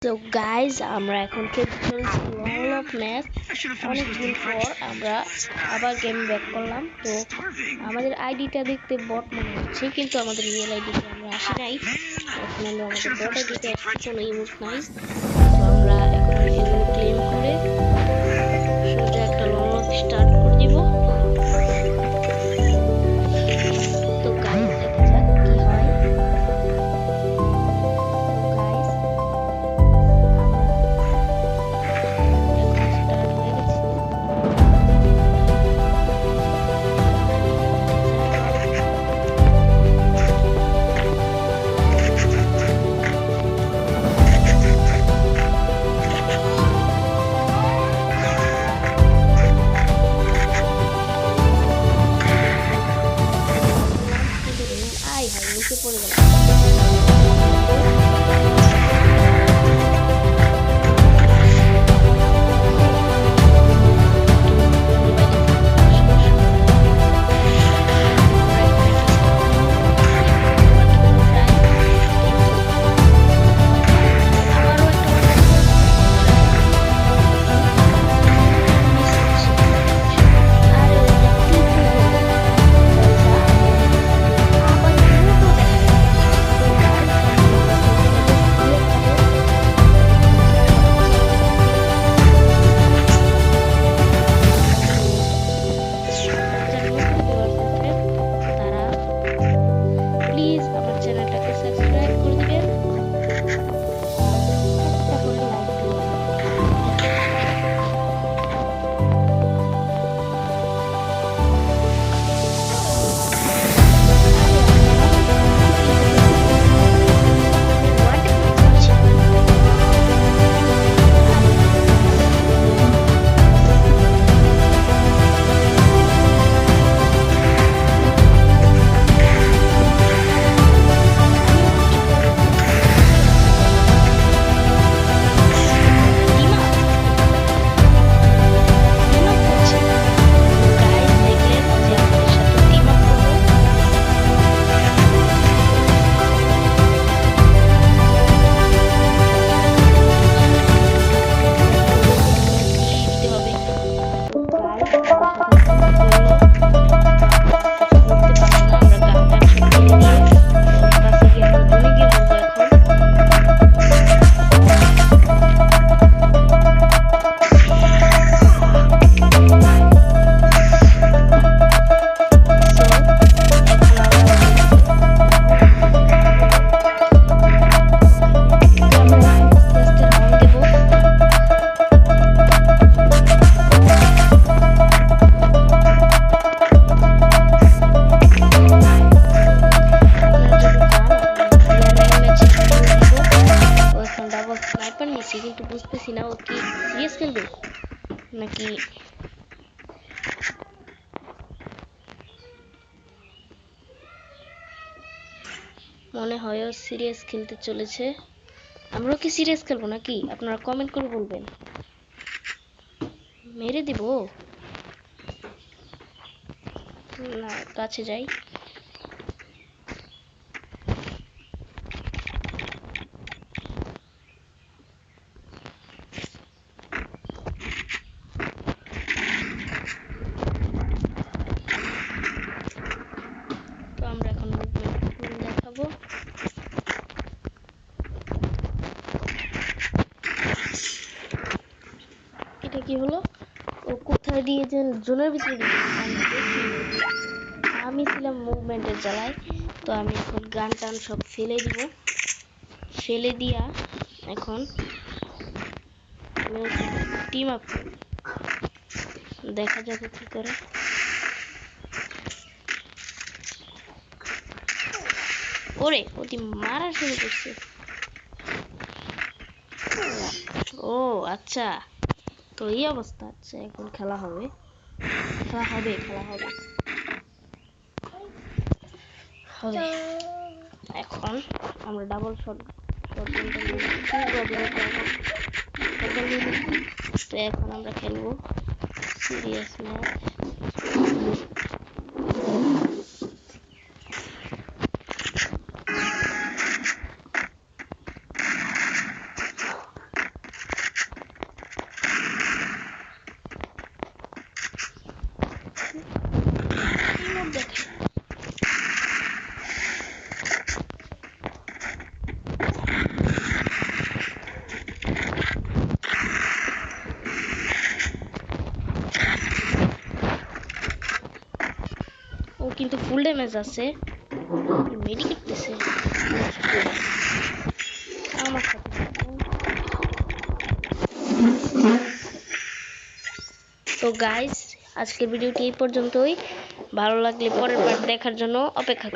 তো গাইজ আমরা এখন খেলতে চলছি ওয়ার্ল্ড অফ ম্যাচ। অনেকদিন পর আমরা আবার গেম ব্যাক করলাম। তো আমাদের আইডিটা দেখতে বট মনে হচ্ছে, কিন্তু আমাদের রিয়েল আইডিতে আমরা আসি নাই। এখন হলো আমাদের বট আইডিতে কোনো ইমোট নাই। তো আমরা এখন এগুলো ক্লেম করে সোজা একটা লং অফ স্টার্ট করে দিব। তো গাইজ দেখা যাক কি হয়। নিচে পড়ে গেল। কিন্তু বুঝতেছি না ও কি সিরিয়াস খেলবে নাকি মনে হয় ও সিরিয়াস খেলতে চলেছে। আমরাও কি সিরিয়াস খেলবো নাকি? আপনারা কমেন্ট করে বলবেন। মেরে দিব না, কাছে যাই। তো আমরা এখন দেখাবো। এটা কি হলো? ও কোথায় দিয়ে যে জোনের ভিতরে দিয়ে আমি ছিলাম মুভমেন্টের জ্বালায়। তো আমি এখন গান টান সব ফেলে দিব। ফেলে দিয়া এখন টিম আপ দেখা যাবে কি করে। ওরে ওটি মারা শুরু করছে। ও আচ্ছা, তো এই অবস্থা। আচ্ছা এখন খেলা হবে, খেলা হবে, খেলা হবে, হবে। এখন আমরা ডাবল শট তো এখন আমরা খেলবো সিরিয়াস ম্যাচ। কিন্তু ফুল ড্যামেজ আছে। মেডিকেট দিছে আমার সাথে। তো গাইস আজকের ভিডিওটি এই পর্যন্তই। ভালো লাগলে পরের পার্ট দেখার জন্য অপেক্ষা